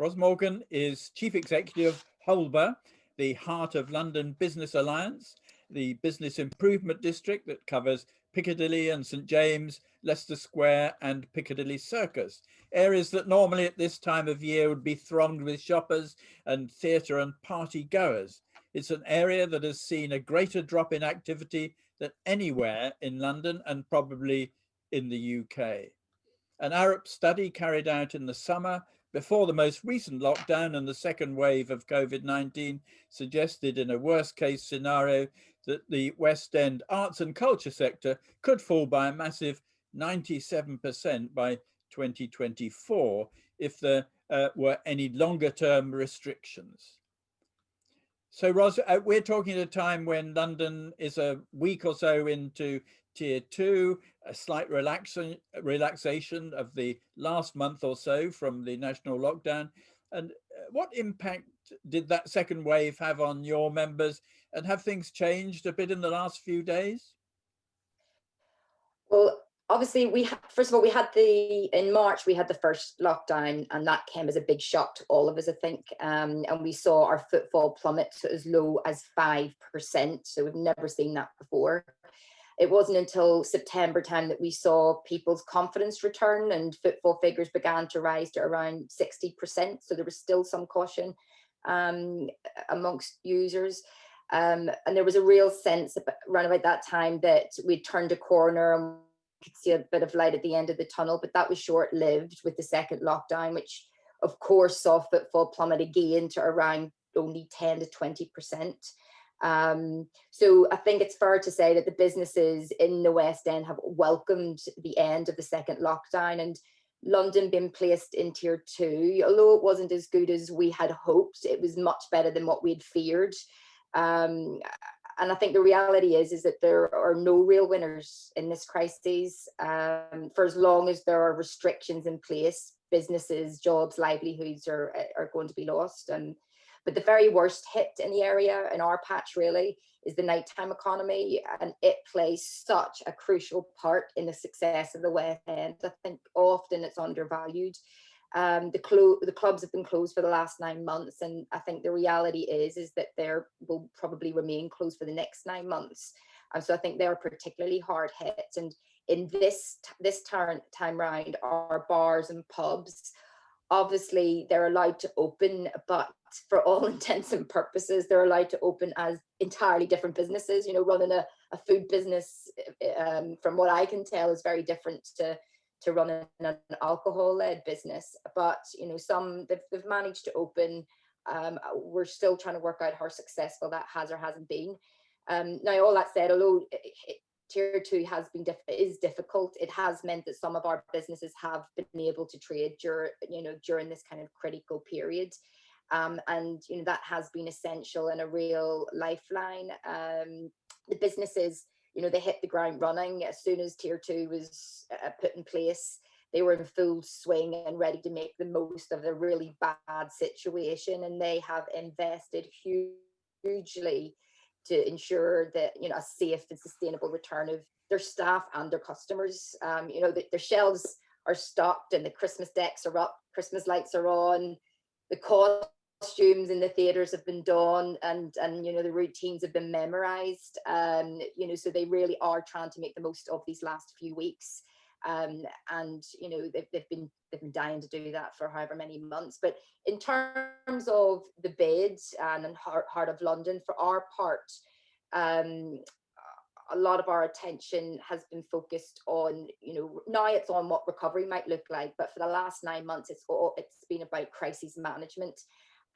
Ros Morgan is Chief Executive of Holber, the heart of London Business Alliance, the business improvement district that covers Piccadilly and St James, Leicester Square and Piccadilly Circus, areas that normally at this time of year would be thronged with shoppers and theatre and party goers. It's an area that has seen a greater drop in activity than anywhere in London and probably in the UK. An Arab study carried out in the summer before the most recent lockdown and the second wave of COVID-19 suggested in a worst case scenario that the West End arts and culture sector could fall by a massive 97% by 2024 if there were any longer term restrictions. So Ros, we're talking at a time when London is a week or so into tier 2, a slight relaxation of the last month or so from the national lockdown. And what impact did that second wave have on your members? And have things changed a bit in the last few days? Well, obviously, first of all, in March, we had the first lockdown, and that came as a big shock to all of us, I think. And we saw our footfall plummet to as low as 5%. So we've never seen that before. It wasn't until September time that we saw people's confidence return and footfall figures began to rise to around 60%. So there was still some caution amongst users. And there was a real sense around about that time that we'd turned a corner and could see a bit of light at the end of the tunnel, but that was short-lived with the second lockdown, which of course saw footfall plummet again to around only 10 to 20%. So I think it's fair to say that the businesses in the West End have welcomed the end of the second lockdown, and London being placed in tier 2, although it wasn't as good as we had hoped, it was much better than what we'd feared. And I think the reality is that there are no real winners in this crisis. For as long as there are restrictions in place, businesses, jobs, livelihoods are going to be lost. But the very worst hit in the area, in our patch really, is the nighttime economy, and it plays such a crucial part in the success of the West End. I think often it's undervalued. The clubs have been closed for the last 9 months, and I think the reality is that they will probably remain closed for the next 9 months. And so I think they are particularly hard hit. And in this time round, our bars and pubs, obviously they're allowed to open, but for all intents and purposes, they're allowed to open as entirely different businesses. You know, running a food business, from what I can tell, is very different to running an alcohol-led business. But you know, they've managed to open. We're still trying to work out how successful that has or hasn't been. Now, all that said, although tier 2 is difficult, it has meant that some of our businesses have been able to trade during this kind of critical period. And you know, that has been essential and a real lifeline. The businesses, you know, they hit the ground running as soon as tier 2 was put in place. They were in full swing and ready to make the most of the really bad situation, and they have invested hugely to ensure that, you know, a safe and sustainable return of their staff and their customers. You know, their shelves are stocked and the Christmas decks are up, Christmas lights are on, the costumes in the theatres have been done, and you know, the routines have been memorized. You know, so they really are trying to make the most of these last few weeks. And you know, they've been dying to do that for however many months. But in terms of the bids and heart of London, for our part, a lot of our attention has been focused on, you know, now it's on what recovery might look like, but for the last 9 months, it's been about crisis management.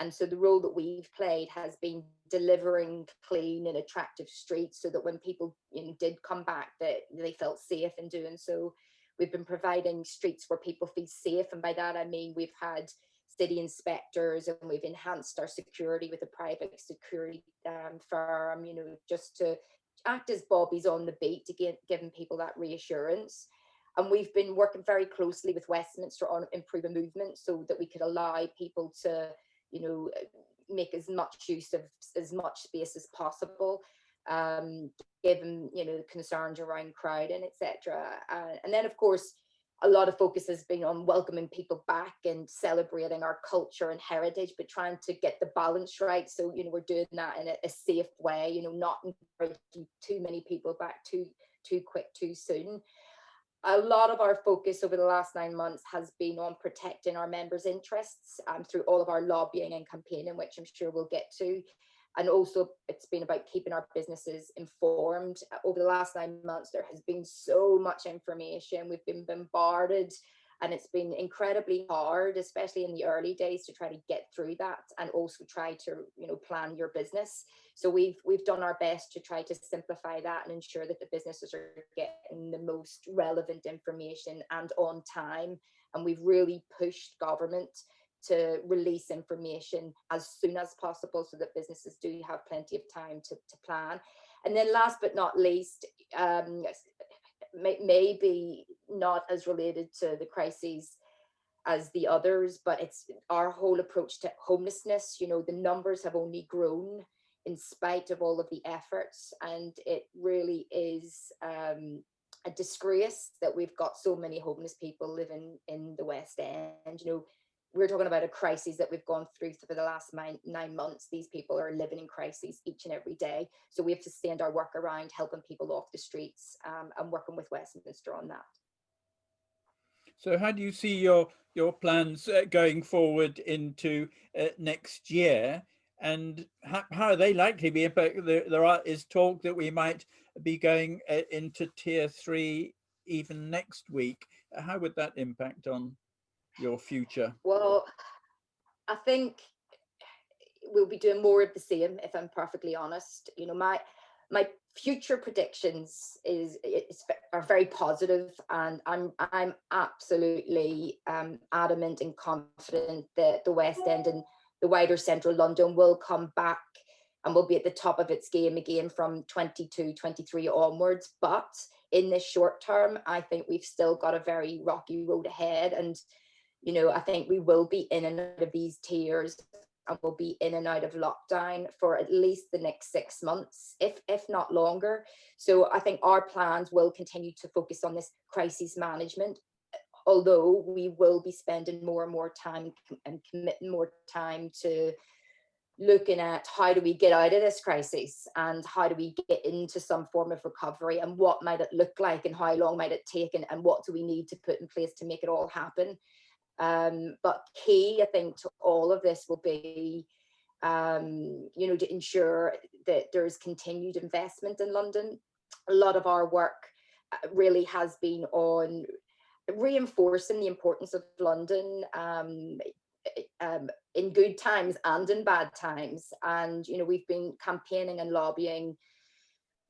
And so the role that we've played has been delivering clean and attractive streets so that when people, you know, did come back, that they felt safe in doing so. We've been providing streets where people feel safe. And by that, I mean, we've had city inspectors, and we've enhanced our security with a private security firm, you know, just to act as bobbies on the beat to giving people that reassurance. And we've been working very closely with Westminster on improving movement so that we could allow people to, you know, make as much use of as much space as possible, given, you know, concerns around crowding, etc. And then, of course, a lot of focus has been on welcoming people back and celebrating our culture and heritage, but trying to get the balance right. So, we're doing that in a safe way, not encouraging too many people back too quick, too soon. A lot of our focus over the last 9 months has been on protecting our members' interests through all of our lobbying and campaigning, which I'm sure we'll get to. And also it's been about keeping our businesses informed. Over the last 9 months, there has been so much information. We've been bombarded, and it's been incredibly hard, especially in the early days, to try to get through that and also try to, plan your business. So we've done our best to try to simplify that and ensure that the businesses are getting the most relevant information and on time. And we've really pushed government to release information as soon as possible so that businesses do have plenty of time to plan. And then last but not least, maybe not as related to the crises as the others, but it's our whole approach to homelessness. The numbers have only grown in spite of all of the efforts, and it really is a disgrace that we've got so many homeless people living in the West End. We're talking about a crisis that we've gone through for the last 9 months. These people are living in crises each and every day. So we have to stand our work around helping people off the streets and working with Westminster on that. So how do you see your plans going forward into next year? And how are they likely to be impacted? There is talk that we might be going into tier 3 even next week. How would that impact on your future? Well, I think we'll be doing more of the same, if I'm perfectly honest. My future predictions are very positive, and I'm absolutely adamant and confident that the West End and the wider central London will come back and will be at the top of its game again from 22-23 onwards. But in this short term, I think we've still got a very rocky road ahead, and I think we will be in and out of these tiers, and we'll be in and out of lockdown for at least the next 6 months, if not longer. So I think our plans will continue to focus on this crisis management, although we will be spending more and more time and committing more time to looking at how do we get out of this crisis and how do we get into some form of recovery, and what might it look like and how long might it take, and what do we need to put in place to make it all happen. But key, I think, to all of this will be, to ensure that there's continued investment in London. A lot of our work really has been on reinforcing the importance of London in good times and in bad times. And, we've been campaigning and lobbying.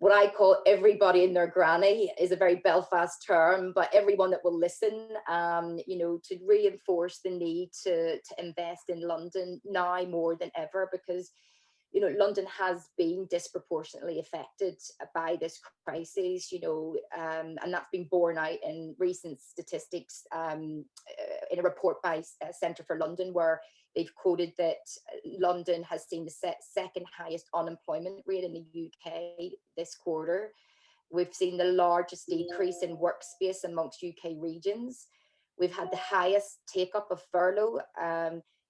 What I call everybody and their granny is a very Belfast term, but everyone that will listen, to reinforce the need to invest in London now more than ever, because, London has been disproportionately affected by this crisis, and that's been borne out in recent statistics in a report by Centre for London, where they've quoted that London has seen the second highest unemployment rate in the UK this quarter. We've seen the largest decrease in workspace amongst UK regions. We've had the highest take-up of furlough.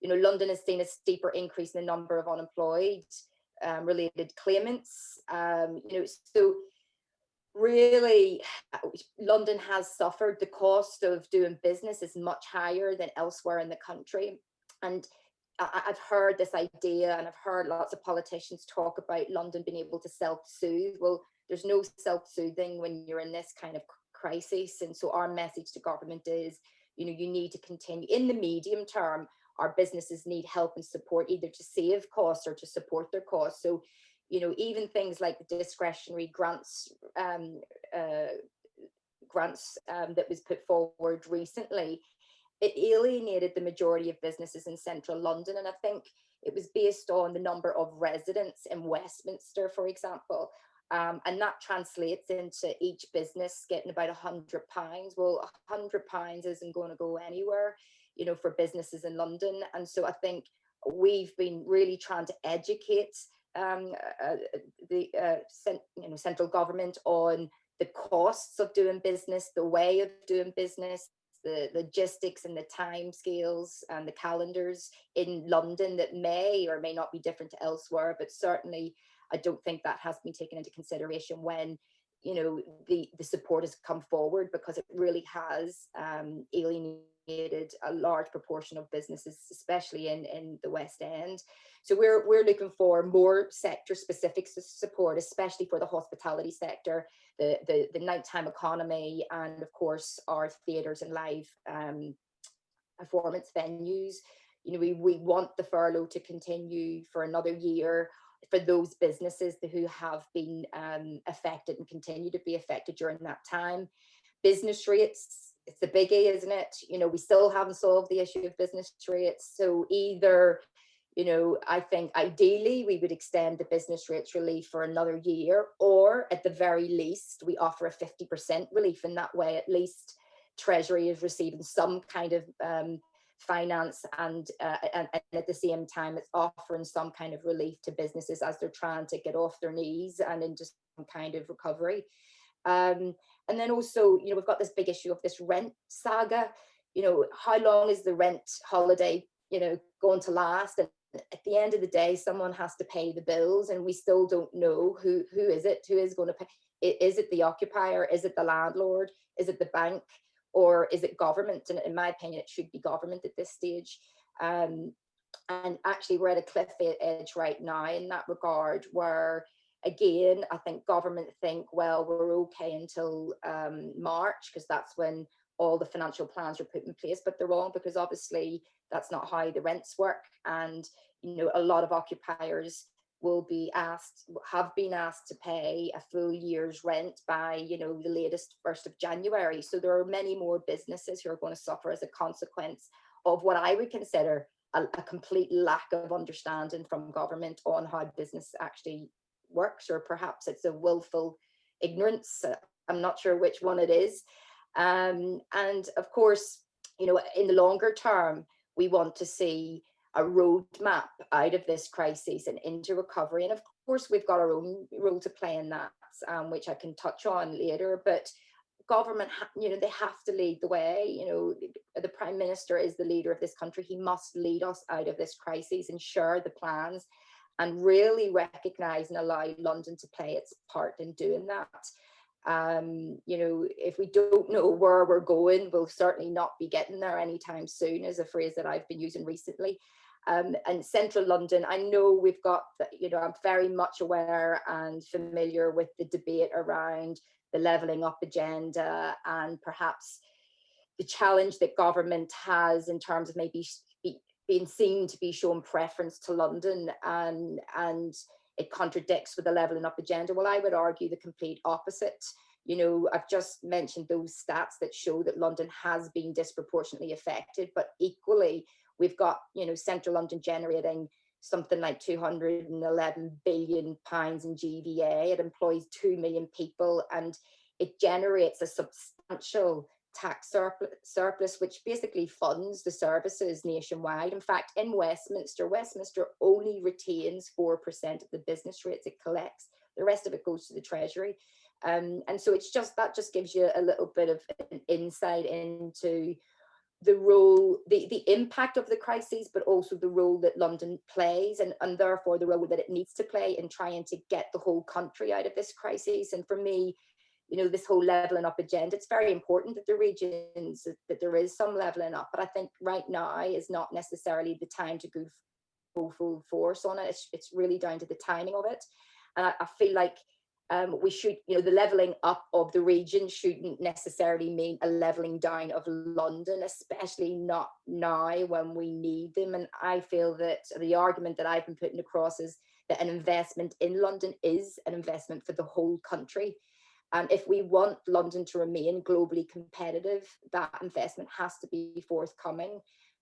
London has seen a steeper increase in the number of unemployed related claimants. So really, London has suffered. The cost of doing business is much higher than elsewhere in the country. And I've heard this idea, and I've heard lots of politicians talk about London being able to self-soothe. Well, there's no self-soothing when you're in this kind of crisis. And so our message to government is, you need to continue. In the medium term, our businesses need help and support, either to save costs or to support their costs. So, even things like the discretionary grants that was put forward recently, it alienated the majority of businesses in central London. And I think it was based on the number of residents in Westminster, for example. And that translates into each business getting about £100. Well, £100 isn't going to go anywhere, for businesses in London. And so I think we've been really trying to educate the central government on the costs of doing business, the way of doing business, the logistics and the time scales and the calendars in London that may or may not be different to elsewhere, but certainly I don't think that has been taken into consideration when, you know, the support has come forward, because it really has alienated a large proportion of businesses, especially in the West End. So we're looking for more sector specific support, especially for the hospitality sector, the nighttime economy, and of course our theatres and live performance venues. You know, we want the furlough to continue for another year for those businesses who have been affected and continue to be affected during that time. Business rates, it's a biggie, isn't it? You know, we still haven't solved the issue of business rates. So either, you know, I think ideally we would extend the business rates relief for another year, or at the very least we offer a 50% relief. In that way, at least Treasury is receiving some kind of finance, and at the same time it's offering some kind of relief to businesses as they're trying to get off their knees and into some kind of recovery. And then also, you know, we've got this big issue of this rent saga. You know, how long is the rent holiday, you know, going to last? And at the end of the day, someone has to pay the bills, and we still don't know who is it, who is going to pay. Is it the occupier? Is it the landlord? Is it the bank? Or is it government? And in my opinion, it should be government at this stage. And actually, we're at a cliff edge right now in that regard, where, again, I think government think, well, we're okay until March, because that's when all the financial plans are put in place. But they're wrong, because obviously that's not how the rents work. And, you know, a lot of occupiers will be asked, have been asked to pay a full year's rent by, you know, the latest 1st of January. So there are many more businesses who are going to suffer as a consequence of what I would consider a complete lack of understanding from government on how business actually works, or perhaps it's a willful ignorance. I'm not sure which one it is. And of course, you know, in the longer term, we want to see a roadmap out of this crisis and into recovery. And of course, we've got our own role to play in that, which I can touch on later. But government, you know, they have to lead the way. You know, the Prime Minister is the leader of this country. He must lead us out of this crisis and share the plans, and really recognise and allow London to play its part in doing that. You know, if we don't know where we're going, we'll certainly not be getting there anytime soon, is a phrase that I've been using recently. And central London, I know we've got, you know, I'm very much aware and familiar with the debate around the levelling up agenda, and perhaps the challenge that government has in terms of maybe being seen to be showing preference to London, and it contradicts with the levelling up agenda. Well, I would argue the complete opposite. You know, I've just mentioned those stats that show that London has been disproportionately affected, but equally, we've got, you know, central London generating something like £211 billion in GVA. It employs 2 million people, and it generates a substantial tax surplus, which basically funds the services nationwide. In fact, in Westminster only retains 4% of the business rates it collects. The rest of it goes to the Treasury. And so it's just, that just gives you a little bit of an insight into the role, the impact of the crises, but also the role that London plays, and therefore the role that it needs to play in trying to get the whole country out of this crisis. And for me, you know, this whole levelling up agenda, it's very important that the regions, that there is some levelling up, but I think right now is not necessarily the time to go full force on it. It's really down to the timing of it. And I feel like we should, you know, the levelling up of the region shouldn't necessarily mean a levelling down of London, especially not now when we need them. And I feel that the argument that I've been putting across is that an investment in London is an investment for the whole country. And if we want London to remain globally competitive, that investment has to be forthcoming.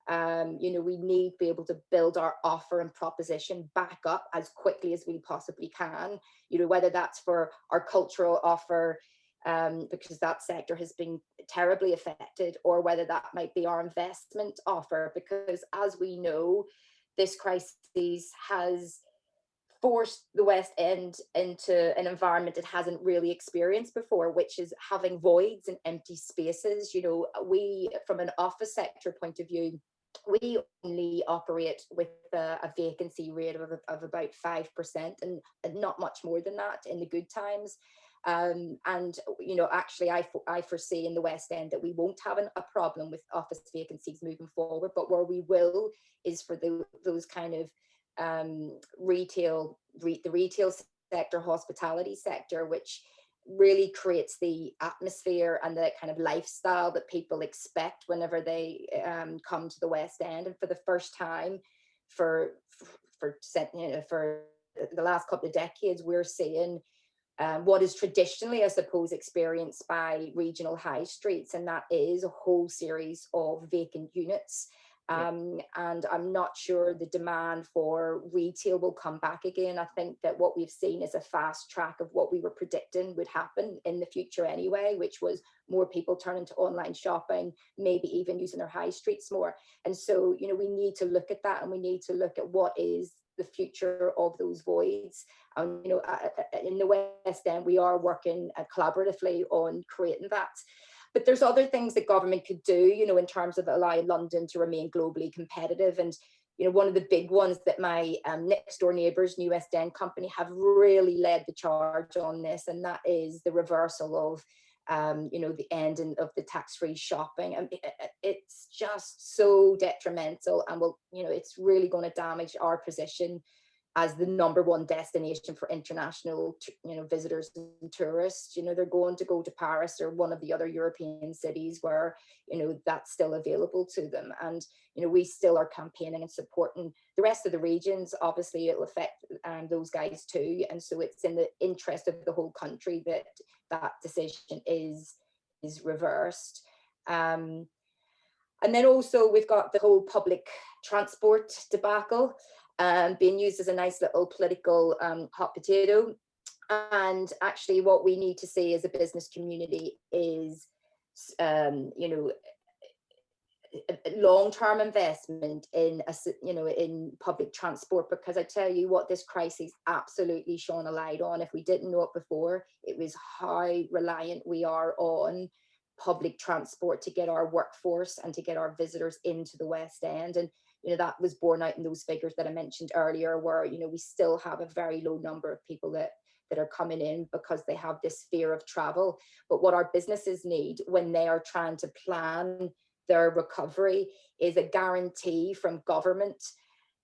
You know, we need to be able to build our offer and proposition back up as quickly as we possibly can, you know, whether that's for our cultural offer, because that sector has been terribly affected, or whether that might be our investment offer, because as we know, this crisis has forced the West End into an environment it hasn't really experienced before, which is having voids and empty spaces. You know, we, from an office sector point of view, we only operate with a vacancy rate of about 5%, and not much more than that in the good times. And you know, actually, I foresee in the West End that we won't have a problem with office vacancies moving forward, but where we will is for those kind of the retail sector, hospitality sector, which really creates the atmosphere and the kind of lifestyle that people expect whenever they come to the West End. And for the first time for the last couple of decades, we're seeing what is traditionally, I suppose, experienced by regional high streets, and that is a whole series of vacant units. And I'm not sure the demand for retail will come back again. I think that what we've seen is a fast track of what we were predicting would happen in the future anyway, which was more people turning to online shopping, maybe even using their high streets more. And so, you know, we need to look at that, and we need to look at what is the future of those voids. You know, in the West End, we are working collaboratively on creating that. But there's other things that government could do, you know, in terms of allowing London to remain globally competitive. And, you know, one of the big ones that my next door neighbours, New West End Company, have really led the charge on this, and that is the reversal of, you know, the ending of the tax-free shopping. And it's just so detrimental, and will, you know, it's really going to damage our position as the #1 destination for international, you know, visitors and tourists. You know, they're going to go to Paris or one of the other European cities where, you know, that's still available to them. And, you know, we still are campaigning and supporting the rest of the regions. Obviously, it'll affect those guys too. And so it's in the interest of the whole country that that decision is reversed. And then also we've got the whole public transport debacle, being used as a nice little political hot potato. And actually what we need to see as a business community is, you know, long-term investment in in public transport, because I tell you what, this crisis absolutely shone a light on, if we didn't know it before, it was how reliant we are on public transport to get our workforce and to get our visitors into the West End. And you know, that was borne out in those figures that I mentioned earlier, where, you know, we still have a very low number of people that are coming in because they have this fear of travel. But what our businesses need when they are trying to plan their recovery is a guarantee from government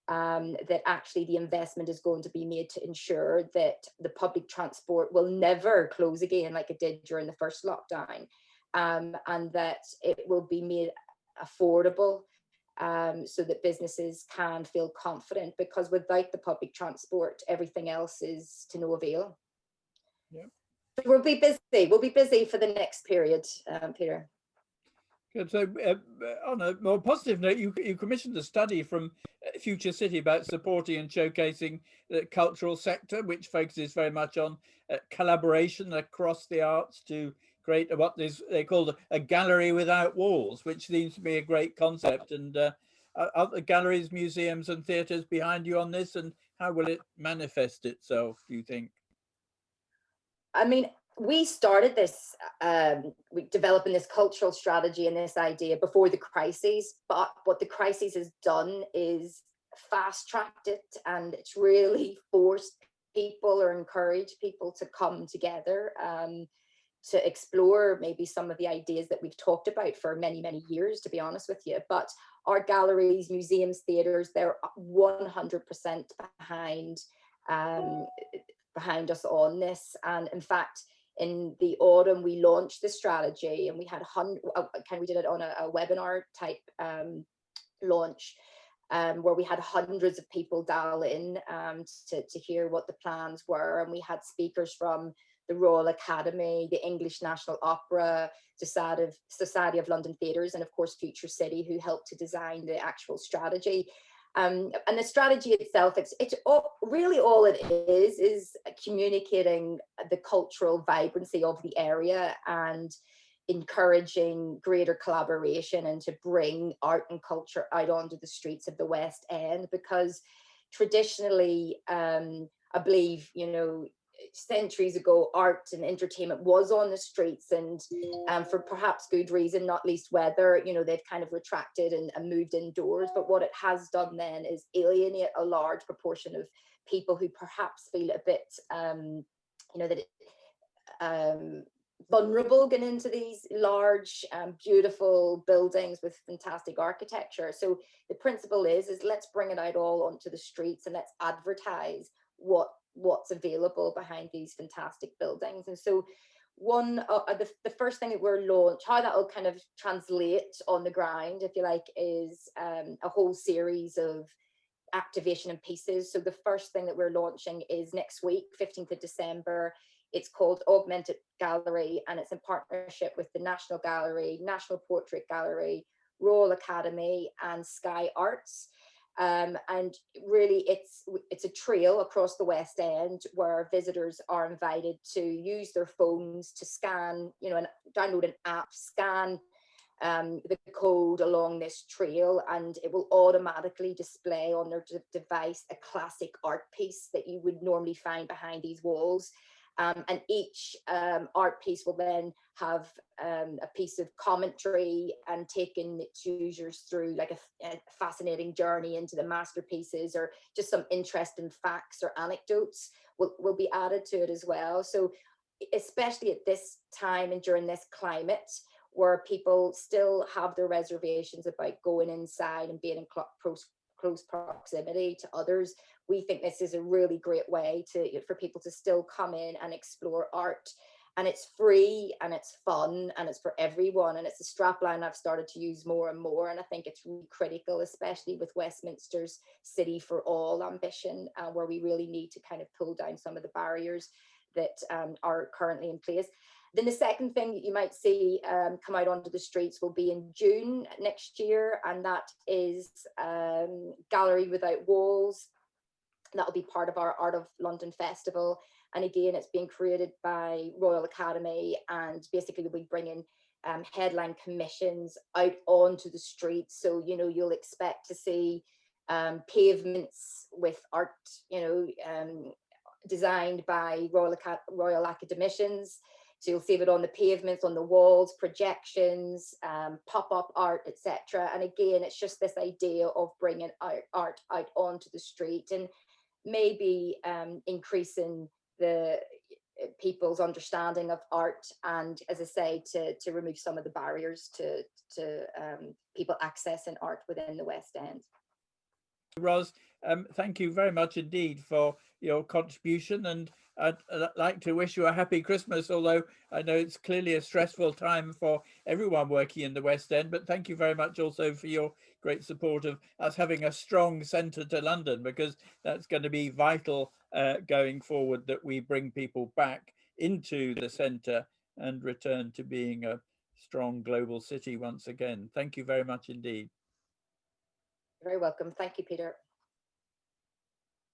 that actually the investment is going to be made to ensure that the public transport will never close again like it did during the first lockdown, and that it will be made affordable, so that businesses can feel confident, because without the public transport, everything else is to no avail. Yeah. We'll be busy for the next period, Peter. Good. So on a more positive note, you commissioned a study from Future City about supporting and showcasing the cultural sector, which focuses very much on collaboration across the arts to create what they call a gallery without walls, which seems to be a great concept. And are the galleries, museums and theatres behind you on this, and how will it manifest itself, do you think? I mean, we started this, developing this cultural strategy and this idea before the crises, but what the crisis has done is fast-tracked it, and it's really forced people or encouraged people to come together to explore maybe some of the ideas that we've talked about for many, many years, to be honest with you. But our galleries, museums, theatres, they're 100% behind us on this. And in fact, in the autumn, we launched the strategy, and we had we did it on a webinar type launch, where we had hundreds of people dial in to hear what the plans were. And we had speakers from the Royal Academy, the English National Opera, Society of London Theatres, and of course Future City, who helped to design the actual strategy. And the strategy itself, it's really all it is communicating the cultural vibrancy of the area and encouraging greater collaboration, and to bring art and culture out onto the streets of the West End. Because, traditionally, I believe, centuries ago, art and entertainment was on the streets, and for perhaps good reason, not least weather, they've kind of retracted and moved indoors. But what it has done then is alienate a large proportion of people who perhaps feel a bit, that vulnerable getting into these large, beautiful buildings with fantastic architecture. So the principle is let's bring it out all onto the streets, and let's advertise what's available behind these fantastic buildings. And so the first thing that we're launched, how that will kind of translate on the ground, if you like, is a whole series of activation and pieces. So the first thing that we're launching is next week, 15th of December. It's called Augmented Gallery, and it's in partnership with the National Gallery, National Portrait Gallery, Royal Academy, and Sky Arts. And really, it's a trail across the West End where visitors are invited to use their phones to scan, and download an app, scan the code along this trail, and it will automatically display on their device a classic art piece that you would normally find behind these walls. And each art piece will then have a piece of commentary and taking its users through like a fascinating journey into the masterpieces, or just some interesting facts or anecdotes will be added to it as well. So especially at this time and during this climate, where people still have their reservations about going inside and being in close proximity to others, we think this is a really great way for people to still come in and explore art. And it's free, and it's fun, and it's for everyone. And it's a strapline I've started to use more and more. And I think it's really critical, especially with Westminster's City for All ambition, where we really need to kind of pull down some of the barriers that are currently in place. Then the second thing that you might see come out onto the streets will be in June next year, and that is Gallery Without Walls. That'll be part of our Art of London Festival. And again, it's being created by Royal Academy, and basically we'll be bringing headline commissions out onto the streets. So, you'll expect to see pavements with art, designed by Royal Academicians. So you'll see it on the pavements, on the walls, projections, pop-up art, etc. And again, it's just this idea of bringing art out onto the street, and maybe increasing the people's understanding of art, and, as I say, to remove some of the barriers to people accessing art within the West End. Ros, thank you very much indeed for your contribution, and I'd like to wish you a happy Christmas, although I know it's clearly a stressful time for everyone working in the West End. But thank you very much also for your great support of us having a strong centre to London, because that's going to be vital going forward, that we bring people back into the centre and return to being a strong global city once again. Thank you very much indeed. You're very welcome. Thank you, Peter.